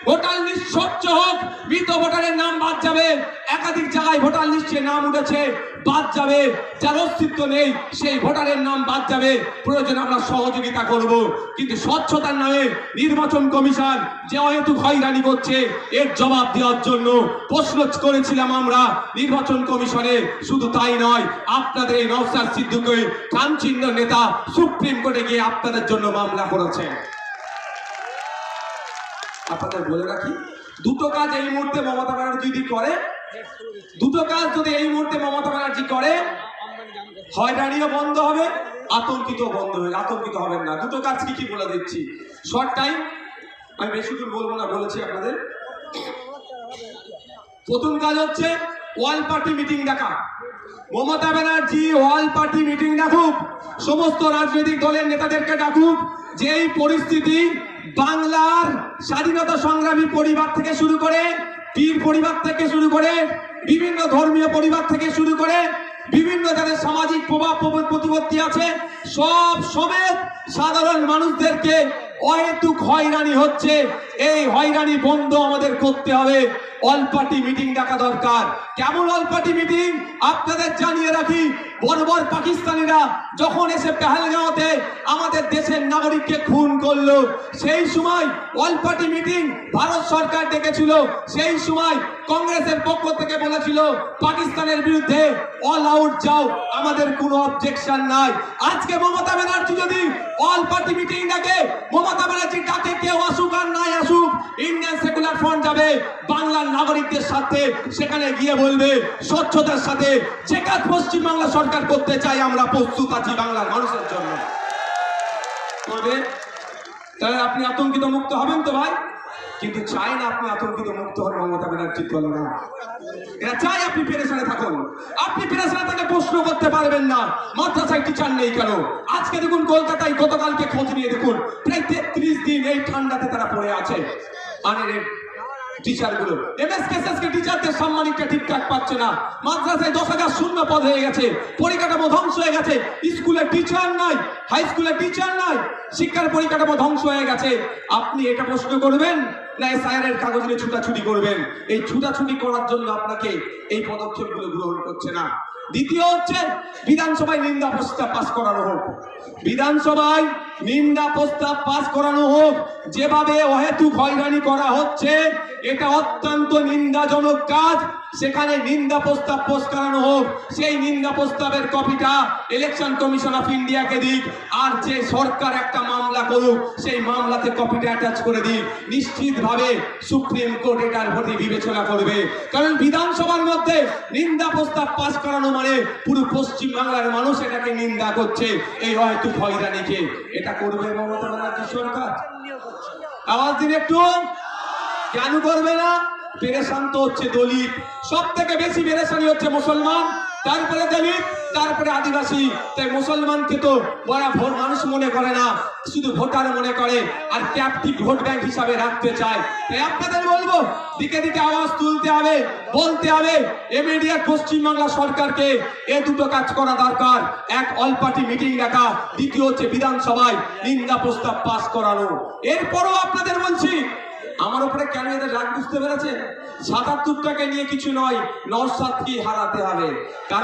Voter list স্বচ্ছ হোক, মৃত ভোটারের নাম বাদ যাবে। একাধিক জায়গায় ভোটার লিস্টে নাম উঠেছে, বাদ যাবে। যার অস্তিত্ব নেই সেই ভোটারের নাম বাদ যাবে। প্রয়োজনে আমরা সহযোগিতা করব, কিন্তু স্বচ্ছতার নামে নির্বাচন কমিশন যে অহেতুক হয়রানি করছে এর জবাব দেওয়ার জন্য প্রশ্ন করেছিলাম আমরা নির্বাচন কমিশনে। শুধু তাই নয়, আপনাদের এই নওশাদ সিদ্দিকী কামচিহ্ন নেতা সুপ্রিম কোর্টে গিয়ে আপনাদের জন্য মামলা করেছে। আপনাদের বলে রাখি, দুটো কাজ এই মুহূর্তে মমতা ব্যানার্জি যদি করে, দুটো কাজ যদি এই মুহূর্তে মমতা ব্যানার্জি করে, হয়রানিও বন্ধ হবে, আতঙ্কিত বন্ধ হবে, আতঙ্কিত হবেন না। দুটো কাজ কি কি বলে দিচ্ছি, শর্ট টাইম, আমি বেশি দূর বলবো না, বলেছি আপনাদের। প্রথম কাজ হচ্ছে ওয়াল পার্টি মিটিং ডাকা। মমতা ব্যানার্জি ওয়াল পার্টি মিটিং ডাকুক, সমস্ত রাজনৈতিক দলের নেতাদেরকে ডাকুক। যে এই পরিস্থিতি, বাংলার স্বাধীনতা সংগ্রামী পরিবার থেকে শুরু করে, পীর পরিবার থেকে শুরু করে, বিভিন্ন ধর্মীয় পরিবার থেকে শুরু করে, বিভিন্ন যাদের সামাজিক প্রভাব প্রতিপত্তি আছে, সব সমেত সাধারণ মানুষদেরকে অহেতুক হয়রানি হচ্ছে, এই হয়রানি বন্ধ আমাদের করতে হবে। অল পার্টি মিটিং ডাকা দরকার। কেমন অল পার্টি মিটিং আপনাদের জানিয়ে রাখি, বর্বর পাকিস্তানিরা যখন এসে পেহেলগাঁওতে আমাদের দেশের নাগরিককে খুন করলো, সেই সময় অল পার্টি মিটিং ভারত সরকার ডেকেছিল। সেই সময় কংগ্রেসের পক্ষ থেকে বলেছিল পাকিস্তানের বিরুদ্ধে অল আউট যাও, আমাদের কোনো অবজেকশন নাই। আজকে মমতা ব্যানার্জি যদি অল পার্টি মিটিং ডাকে, মমতা ব্যানার্জি ডাকে কেউ আসুক আর নাই আসুক, ইন্ডিয়ান সেকুলার ফ্রন্ট যাবে বাংলার নাগরিকদের সাথে, সেখানে গিয়ে বলবে স্বচ্ছতার সাথে যে কাজ পশ্চিমবাংলা সরকার করতে চাই আমরা প্রস্তুত আছি বাংলার মানুষের জন্য। করবে, তাহলে আপনি আতঙ্কিত মুক্ত হবেন তো ভাই? কিন্তু চাই না আপনি আতঙ্কিত মুক্ত হন মমতা ব্যানার্জির দল না। এরা চাই আপনি পেরেশানে থাকুন। আপনি পেরেশানে থাকলে প্রশ্ন করতে পারবেন না মাদ্রাসায় টিচার নেই কেন। আজকে দেখুন কলকাতায় গতকালকে খোঁজ নিয়ে দেখুন, প্রায় 33 দিন এই ঠান্ডাতে তারা পড়ে আছে। টিচার গুলো এমএসকেএসকে টিচারদের সম্মানিকটা ঠিকঠাক পাচ্ছে না। মাদ্রাসায় 10,000 শূন্য পদ হয়ে গেছে, পরিকাঠামো ধ্বংস হয়ে গেছে, স্কুলে টিচার নাই, হাই স্কুলে টিচার নাই, শিক্ষার পরিকাঠামো ধ্বংস হয়ে গেছে। আপনি এটা প্রশ্ন করবেন না এসআইআর কাগজ নিয়ে ছুটাছুটি করবেন? এই ছুটাছুটি করার জন্য আপনাকে এই পদক্ষেপগুলো গ্রহণ করছে না। দ্বিতীয় হচ্ছে বিধানসভায় নিন্দা প্রস্তাব পাস করানো হোক। বিধানসভায় নিন্দা প্রস্তাব পাস করানো হোক। যেভাবে অহেতুক হয়রানি করা হচ্ছে এটা অত্যন্ত নিন্দাজনক কাজ। সেখানে নিন্দা প্রস্তাব পাস করানো হোক। সেই নিন্দা প্রস্তাবের কপিটা ইলেকশন কমিশন অফ ইন্ডিয়াকে দিক, আর যে সরকার একটা মামলা করুক সেই মামলাতে কপিটা অ্যাটাচ করে দিক। নিশ্চিতভাবে সুপ্রিম কোর্ট এটার প্রতি বিবেচনা করবে, কারণ বিধানসভার মধ্যে নিন্দা প্রস্তাব পাস করানো মানে পুরো পশ্চিম বাংলার মানুষ এটাকে নিন্দা করছে, এই অহেতুক হয়রানিকে। এটা করবে মমতা ব্যানার্জি সরকার? আওয়াজ দিন একটু। কেন করবে না? পেরেশান তো হচ্ছে দলিত, সব থেকে বেশি পেরেশানি হচ্ছে মুসলমান, তারপরে দলিত, তারপরে আদিবাসী। তাই মুসলমানকে তো বড় ভোট মানুষ মনে করে না, শুধু ভোটার মনে করে, আর ক্যাপটিভ ভোট ব্যাংক হিসাবে রাখতে চায়। তাই আপনাদের বলবো দিকে দিকে আওয়াজ তুলতে হবে, বলতে হবে ইমিডিয়েট পশ্চিমবাংলা সরকারকে এ দুটো কাজ করা দরকার। এক, অল পার্টি মিটিং ডাকা, দ্বিতীয় হচ্ছে বিধানসভায় নিন্দা প্রস্তাব পাস করানো। এরপরও আপনাদের বলছি, আমার উপরে কেন এদের রাগ বুঝতে পেরেছেন? 77টাকে নিয়ে কিছু নয়, নওশাদকে হারাতে হবে। কারণ